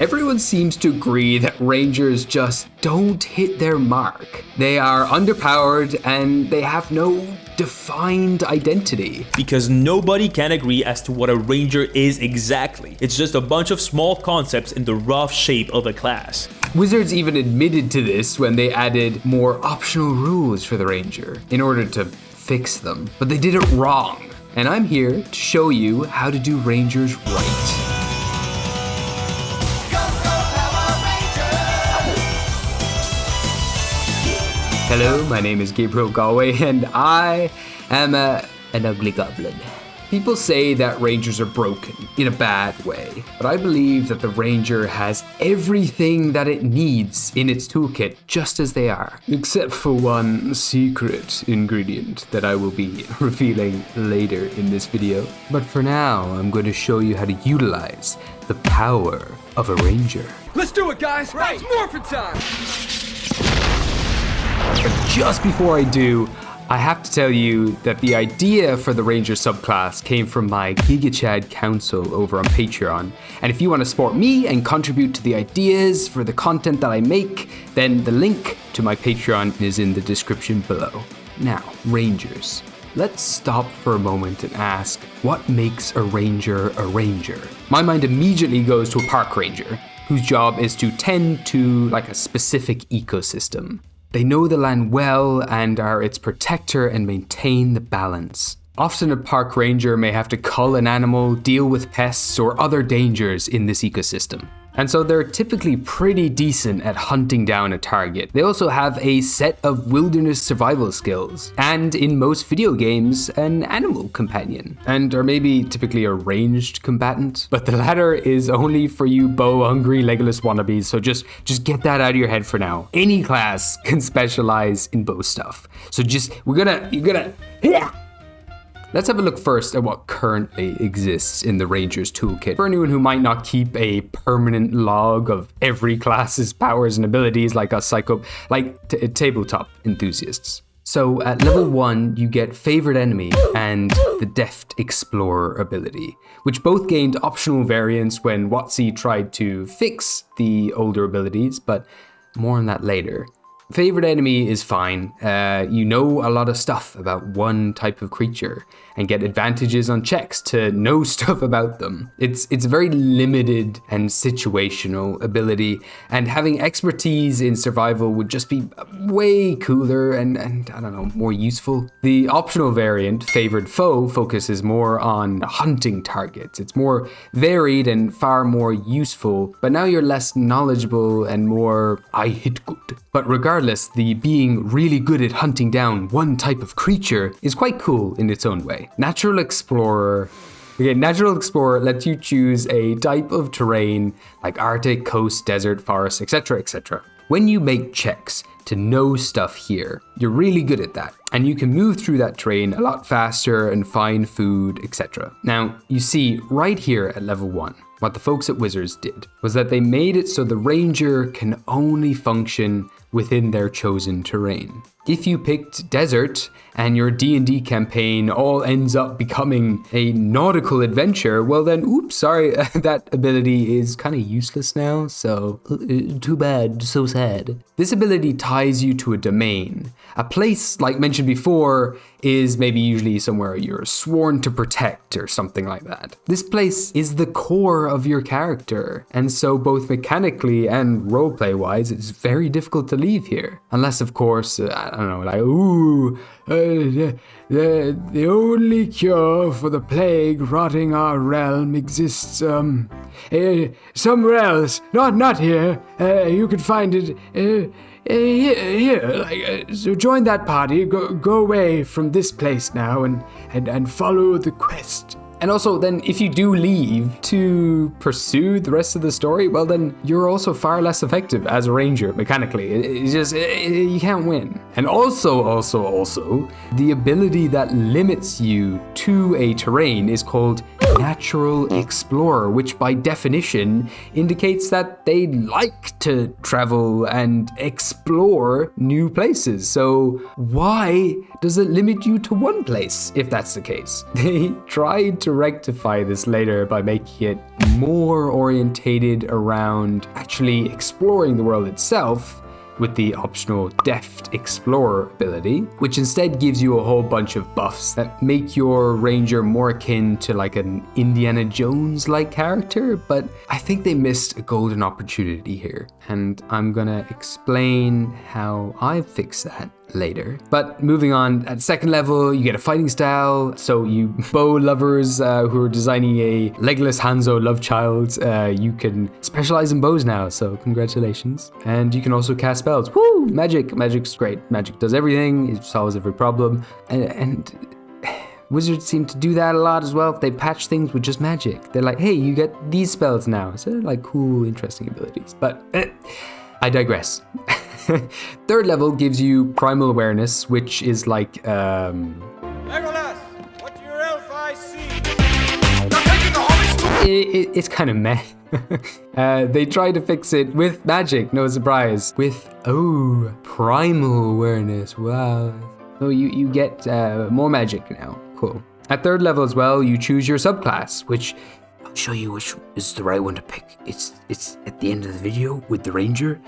Everyone seems to agree that Rangers just don't hit their mark. They are underpowered and they have no defined identity. Because nobody can agree as to what a Ranger is exactly. It's just a bunch of small concepts in the rough shape of a class. Wizards even admitted to this when they added more optional rules for the Ranger in order to fix them, but they did it wrong. And I'm here to show you how to do Rangers right. Hello, my name is Gabriel Galway, and I am an ugly goblin. People say that Rangers are broken in a bad way, but I believe that the Ranger has everything that it needs in its toolkit just as they are, except for one secret ingredient that I will be revealing later in this video. But for now, I'm going to show you how to utilize the power of a Ranger. Let's do it, guys! Right. It's morphin' time! But just before I do, I have to tell you that the idea for the Ranger subclass came from my GigaChad council over on Patreon. And if you want to support me and contribute to the ideas for the content that I make, then the link to my Patreon is in the description below. Now, Rangers. Let's stop for a moment and ask, what makes a Ranger a Ranger? My mind immediately goes to a park ranger, whose job is to tend to like a specific ecosystem. They know the land well and are its protector and maintain the balance. Often a park ranger may have to cull an animal, deal with pests or other dangers in this ecosystem. And so they're typically pretty decent at hunting down a target. They also have a set of wilderness survival skills, and in most video games, an animal companion, and are maybe typically a ranged combatant. But the latter is only for you bow-hungry Legolas wannabes, so just get that out of your head for now. Any class can specialize in bow stuff. So Let's have a look first at what currently exists in the Ranger's toolkit. For anyone who might not keep a permanent log of every class's powers and abilities like us tabletop enthusiasts. So at level 1, you get Favorite Enemy and the Deft Explorer ability, which both gained optional variants when WotC tried to fix the older abilities, but more on that later. Favorite Enemy is fine. You know a lot of stuff about one type of creature and get advantages on checks to know stuff about them. It's a very limited and situational ability, and having expertise in survival would just be way cooler and I don't know, more useful. The optional variant, Favored Foe, focuses more on hunting targets. It's more varied and far more useful, but now you're less knowledgeable and more I hit good. But regardless, the being really good at hunting down one type of creature is quite cool in its own way. Natural Explorer lets you choose a type of terrain like Arctic, coast, desert, forest, etc., etc. When you make checks to know stuff here, you're really good at that, and you can move through that terrain a lot faster and find food, etc. Now, you see right here at level 1, what the folks at Wizards did was that they made it so the Ranger can only function within their chosen terrain. If you picked desert and your D&D campaign all ends up becoming a nautical adventure, well then, oops, sorry, that ability is kind of useless now, so too bad, so sad. This ability ties you to a domain. A place, like mentioned before, is maybe usually somewhere you're sworn to protect or something like that. This place is the core of your character, and so both mechanically and roleplay wise, it's very difficult to leave here. Unless, of course, I don't know, like, the only cure for the plague rotting our realm exists, somewhere else, not here. You could find it, here, so join that party, go away from this place now and follow the quest. And also then if you do leave to pursue the rest of the story, well then you're also far less effective as a ranger mechanically. It's just, you can't win. And also, the ability that limits you to a terrain is called natural explorer, which by definition indicates that they like to travel and explore new places. So why does it limit you to one place if that's the case? They tried to rectify this later by making it more orientated around actually exploring the world itself, with the optional Deft Explorer ability, which instead gives you a whole bunch of buffs that make your ranger more akin to like an Indiana Jones-like character, but I think they missed a golden opportunity here, and I'm gonna explain how I fix that later. But moving on, at second level, you get a fighting style. So you bow lovers who are designing a Legolas Hanzo love child, you can specialize in bows now, so congratulations. And you can also cast spells. Woo! Magic's great. Magic does everything, it solves every problem. And wizards seem to do that a lot as well. They patch things with just magic. They're like, hey, you get these spells now. So they're like cool, interesting abilities. But I digress. Third level gives you primal awareness, which is like Legolas, what do your elf eyes see? It's kind of meh. They try to fix it with magic, no surprise. With primal awareness. Wow. So you get more magic now. Cool. At third level as well, you choose your subclass, which I'll show you which is the right one to pick. It's at the end of the video with the ranger,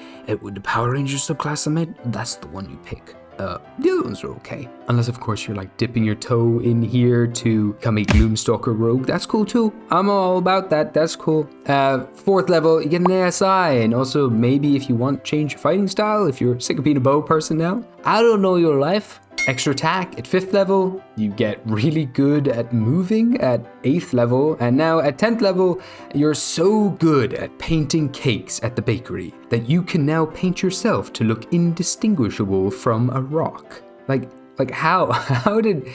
with the Power Ranger subclass I made. That's the one you pick. The other ones are okay. Unless, of course, you're like dipping your toe in here to become a Gloomstalker rogue. That's cool too. I'm all about that. That's cool. Fourth level, you get an ASI. And also, maybe if you want to change your fighting style, if you're sick of being a bow person now, I don't know your life. Extra attack at 5th level, you get really good at moving at 8th level, and now at 10th level, you're so good at painting cakes at the bakery that you can now paint yourself to look indistinguishable from a rock. Like how did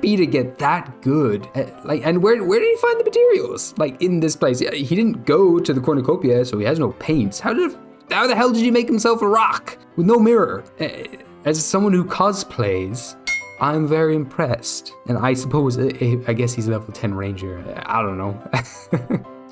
Peter get that good at, and where did he find the materials? Like in this place, he didn't go to the cornucopia, so he has no paints. How the hell did he make himself a rock with no mirror? As someone who cosplays, I'm very impressed. And I suppose, I guess he's level 10 ranger. I don't know.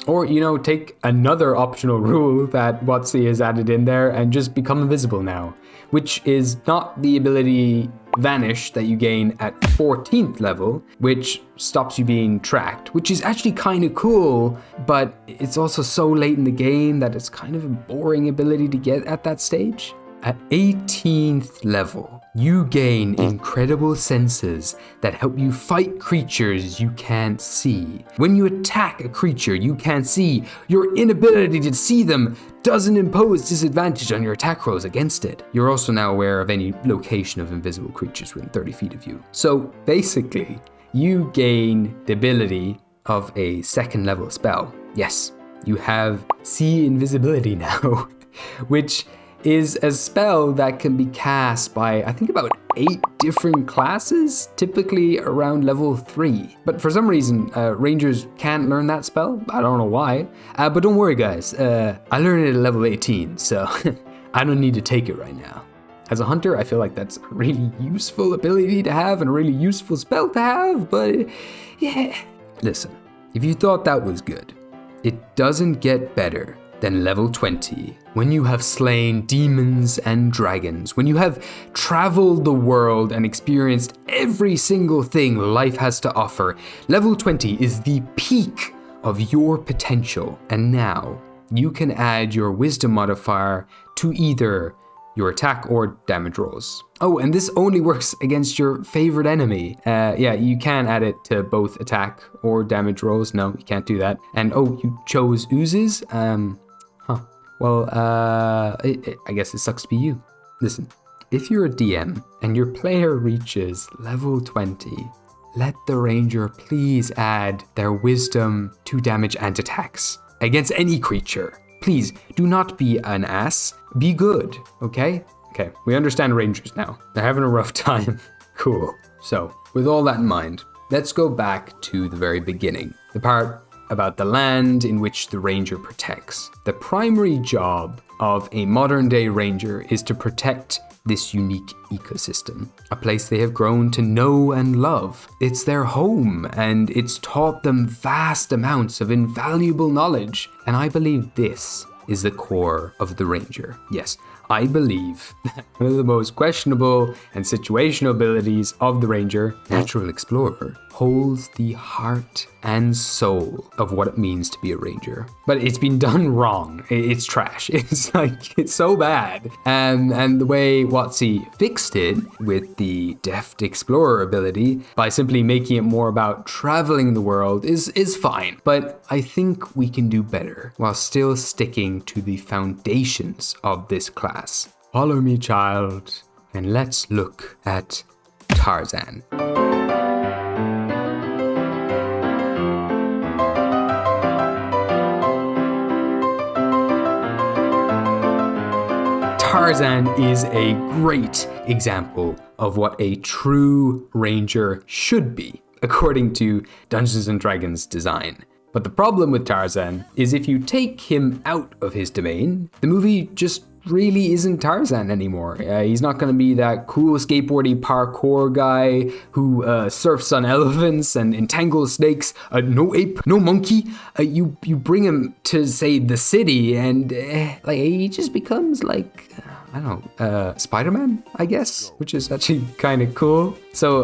Or, take another optional rule that WotC has added in there and just become invisible now, which is not the ability Vanish that you gain at 14th level, which stops you being tracked, which is actually kind of cool, but it's also so late in the game that it's kind of a boring ability to get at that stage. At 18th level, you gain incredible senses that help you fight creatures you can't see. When you attack a creature you can't see, your inability to see them doesn't impose disadvantage on your attack rolls against it. You're also now aware of any location of invisible creatures within 30 feet of you. So basically, you gain the ability of a 2nd level spell. Yes, you have See Invisibility now, which is a spell that can be cast by, I think, about 8 different classes, typically around level 3. But for some reason, rangers can't learn that spell. I don't know why. But don't worry, guys. I learned it at level 18, so I don't need to take it right now. As a hunter, I feel like that's a really useful ability to have and a really useful spell to have, but yeah. Listen, if you thought that was good, it doesn't get better than level 20, when you have slain demons and dragons, when you have traveled the world and experienced every single thing life has to offer. Level 20 is the peak of your potential, and now you can add your wisdom modifier to either your attack or damage rolls. Oh, and this only works against your favorite enemy. Yeah, you can add it to both attack or damage rolls. No, you can't do that. And oh, you chose oozes? Well, I guess it sucks to be you. Listen, if you're a DM and your player reaches level 20, let the ranger please add their wisdom to damage and attacks against any creature. Please, do not be an ass. Be good, okay? Okay, we understand rangers now. They're having a rough time. Cool. So, with all that in mind, let's go back to the very beginning. The part about the land in which the ranger protects. The primary job of a modern day ranger is to protect this unique ecosystem, a place they have grown to know and love. It's their home, and it's taught them vast amounts of invaluable knowledge. And I believe this is the core of the Ranger. Yes, I believe that one of the most questionable and situational abilities of the Ranger, Natural Explorer, holds the heart and soul of what it means to be a Ranger. But it's been done wrong. It's trash. It's so bad. And the way WotC fixed it with the Deft Explorer ability by simply making it more about traveling the world is fine. But I think we can do better while still sticking to the foundations of this class. Follow me, child, and let's look at Tarzan. Tarzan is a great example of what a true Ranger should be, according to Dungeons & Dragons design. But the problem with Tarzan is if you take him out of his domain, the movie just really isn't Tarzan anymore. He's not going to be that cool skateboardy parkour guy who surfs on elephants and entangles snakes. No ape, no monkey. You bring him to, say, the city, and he just becomes like, I don't know, Spider-Man, I guess, which is actually kind of cool. So,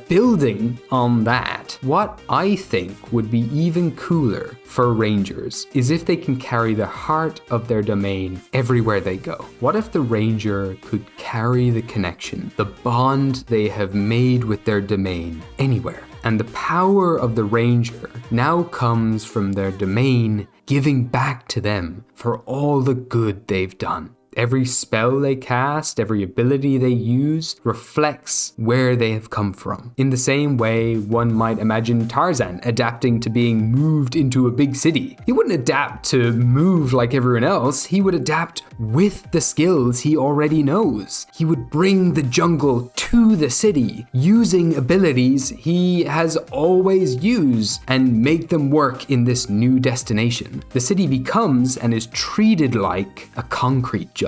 building on that, what I think would be even cooler for Rangers is if they can carry the heart of their domain everywhere they go. What if the Ranger could carry the connection, the bond they have made with their domain anywhere? And the power of the Ranger now comes from their domain giving back to them for all the good they've done. Every spell they cast, every ability they use reflects where they have come from. In the same way, one might imagine Tarzan adapting to being moved into a big city. He wouldn't adapt to move like everyone else. He would adapt with the skills he already knows. He would bring the jungle to the city using abilities he has always used and make them work in this new destination. The city becomes and is treated like a concrete jungle.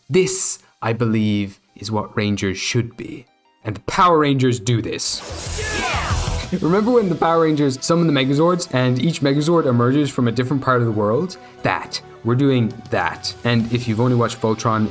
This, I believe, is what Rangers should be. And the Power Rangers do this. Yeah! Remember when the Power Rangers summon the Megazords and each Megazord emerges from a different part of the world? We're doing that. And if you've only watched Voltron,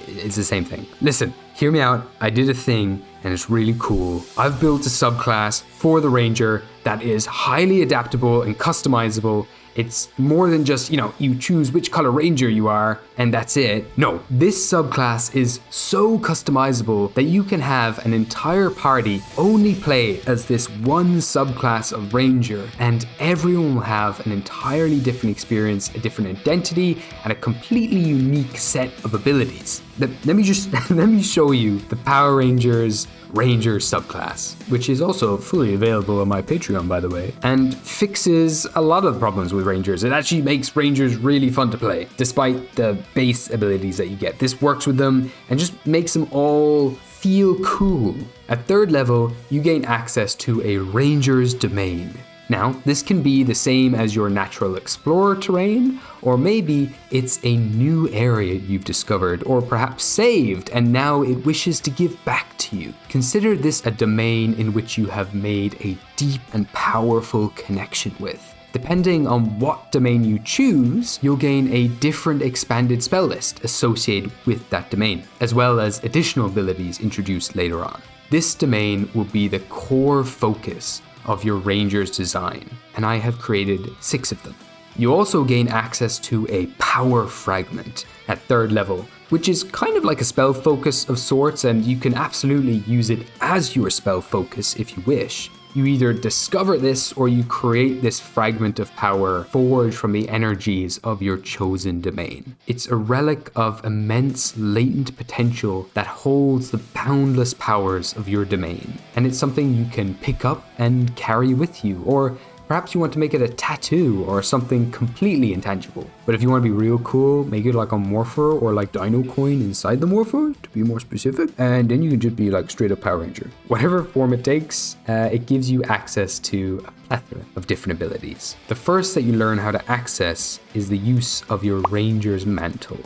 it's the same thing. Listen, hear me out. I did a thing and it's really cool. I've built a subclass for the Ranger that is highly adaptable and customizable. It's more than just, you choose which color Ranger you are and that's it. No, this subclass is so customizable that you can have an entire party only play as this one subclass of Ranger, and everyone will have an entirely different experience, a different identity, and a completely unique set of abilities. Let me show you the Power Rangers Ranger subclass, which is also fully available on my Patreon, by the way, and fixes a lot of the problems with Rangers. It actually makes Rangers really fun to play, despite the base abilities that you get. This works with them and just makes them all feel cool. At 3rd level, you gain access to a Ranger's domain. Now, this can be the same as your Natural Explorer terrain, or maybe it's a new area you've discovered or perhaps saved and now it wishes to give back to you. Consider this a domain in which you have made a deep and powerful connection with. Depending on what domain you choose, you'll gain a different expanded spell list associated with that domain, as well as additional abilities introduced later on. This domain will be the core focus of your Ranger's design, and I have created 6 of them. You also gain access to a power fragment at 3rd level, which is kind of like a spell focus of sorts, and you can absolutely use it as your spell focus if you wish. You either discover this or you create this fragment of power forged from the energies of your chosen domain. It's a relic of immense latent potential that holds the boundless powers of your domain. And it's something you can pick up and carry with you, or perhaps you want to make it a tattoo or something completely intangible. But if you want to be real cool, make it like a morpher or like Dino Coin inside the morpher, to be more specific. And then you can just be like straight up Power Ranger. Whatever form it takes, it gives you access to a plethora of different abilities. The first that you learn how to access is the use of your Ranger's Mantle.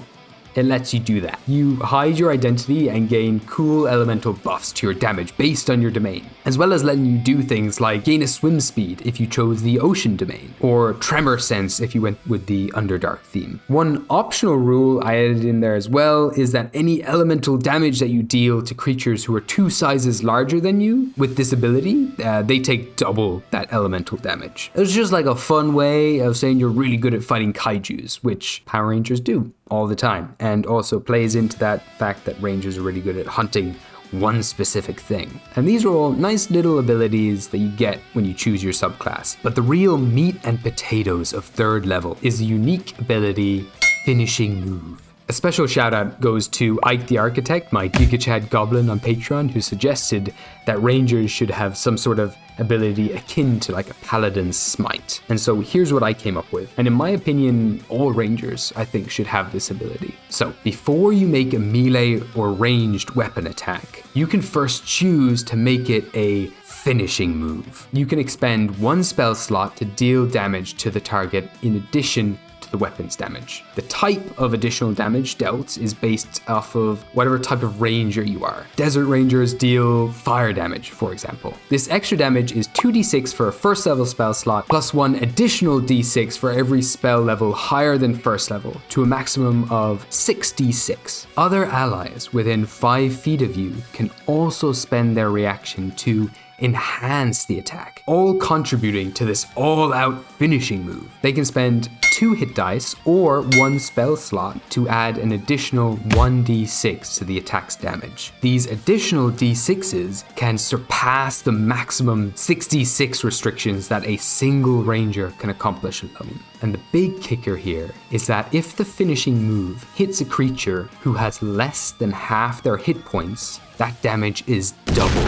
it lets you do that. You hide your identity and gain cool elemental buffs to your damage based on your domain, as well as letting you do things like gain a swim speed if you chose the ocean domain, or tremor sense if you went with the Underdark theme. One optional rule I added in there as well is that any elemental damage that you deal to creatures who are 2 sizes larger than you with this ability, they take double that elemental damage. It's just like a fun way of saying you're really good at fighting kaijus, which Power Rangers do all the time, and also plays into that fact that Rangers are really good at hunting one specific thing. And these are all nice little abilities that you get when you choose your subclass. But the real meat and potatoes of 3rd level is the unique ability Finishing Move. A special shout out goes to Ike the Architect, my GigaChad Goblin on Patreon, who suggested that Rangers should have some sort of ability akin to like a Paladin's Smite. And so here's what I came up with. And in my opinion, all Rangers, I think, should have this ability. So before you make a melee or ranged weapon attack, you can first choose to make it a finishing move. You can expend 1 spell slot to deal damage to the target in addition the weapon's damage. The type of additional damage dealt is based off of whatever type of ranger you are. Desert Rangers deal fire damage, for example. This extra damage is 2d6 for a 1st level spell slot, plus 1 additional d6 for every spell level higher than 1st level, to a maximum of 6d6. Other allies within 5 feet of you can also spend their reaction to enhance the attack, all contributing to this all-out finishing move. They can spend 2 hit dice or 1 spell slot to add an additional 1d6 to the attack's damage. These additional d6s can surpass the maximum 66 restrictions that a single ranger can accomplish alone. And the big kicker here is that if the finishing move hits a creature who has less than half their hit points, that damage is doubled.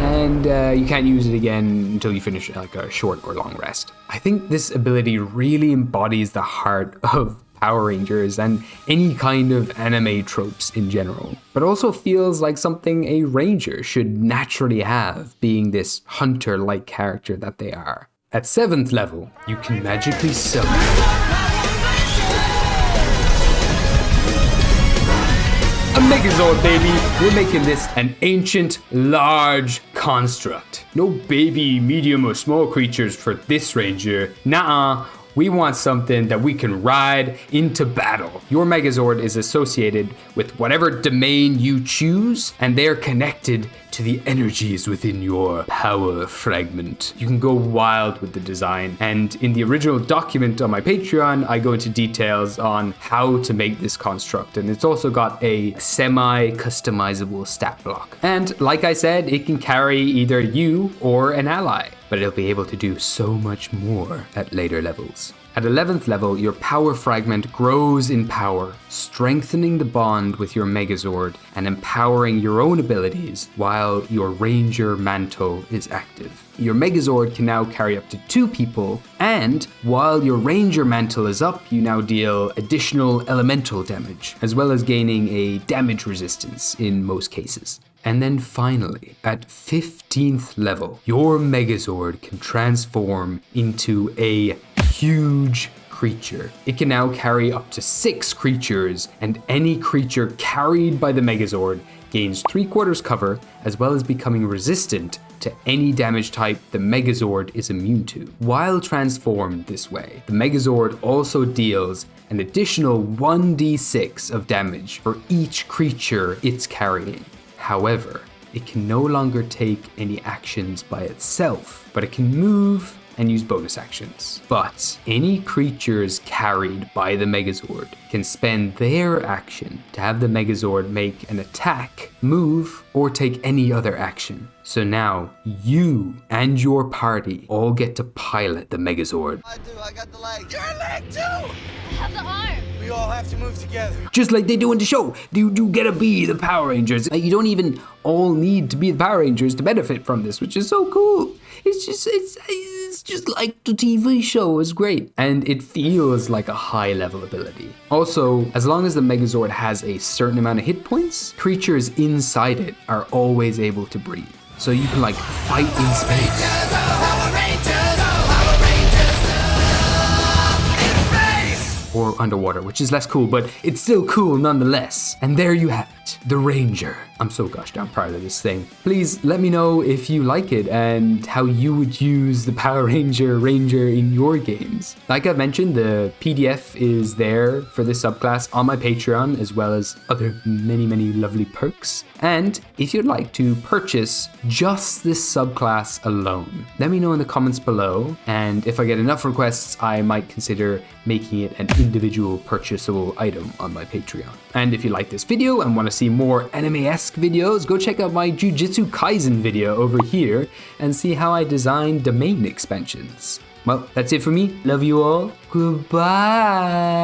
And you can't use it again until you finish like a short or long rest. I think this ability really embodies the heart of Power Rangers and any kind of anime tropes in general, but also feels like something a ranger should naturally have, being this hunter-like character that they are. At 7th level, you can magically summon a Megazord, baby! We're making this an ancient, large construct. No baby, medium, or small creatures for this ranger. Nuh-uh. We want something that we can ride into battle. Your Megazord is associated with whatever domain you choose, and they're connected to the energies within your power fragment. You can go wild with the design, and in the original document on my Patreon, I go into details on how to make this construct, and it's also got a semi-customizable stat block. And like I said, it can carry either you or an ally, but it'll be able to do so much more at later levels. At 11th level, your power fragment grows in power, strengthening the bond with your Megazord and empowering your own abilities while your Ranger Mantle is active. Your Megazord can now carry up to 2 people, and while your Ranger Mantle is up, you now deal additional elemental damage, as well as gaining a damage resistance in most cases. And then finally, at 15th level, your Megazord can transform into a huge creature. It can now carry up to 6 creatures, and any creature carried by the Megazord gains 3/4 cover, as well as becoming resistant to any damage type the Megazord is immune to. While transformed this way, the Megazord also deals an additional 1d6 of damage for each creature it's carrying. However, it can no longer take any actions by itself, but it can move and use bonus actions. But any creatures carried by the Megazord can spend their action to have the Megazord make an attack, move, or take any other action. So now, you and your party all get to pilot the Megazord. I do, I got the leg. Your leg too! I have the arm. We all have to move together. Just like they do in the show. You get to be the Power Rangers. You don't even all need to be the Power Rangers to benefit from this, which is so cool. It's just like the TV show is great. And it feels like a high level ability. Also, as long as the Megazord has a certain amount of hit points, creatures inside it are always able to breathe. So you can like fight in space. Or go underwater, which is less cool, but it's still cool nonetheless. And there you have it, the Ranger. I'm so gosh darn proud of this thing. Please let me know if you like it and how you would use the Power Ranger in your games. Like I mentioned, the PDF is there for this subclass on my Patreon, as well as other many lovely perks. And if you'd like to purchase just this subclass alone, let me know in the comments below, and if I get enough requests, I might consider making it an individual purchasable item on my Patreon. And if you like this video and want to see more anime-esque videos, go check out my Jujutsu Kaisen video over here and see how I design domain expansions. Well, that's it for me. Love you all. Goodbye.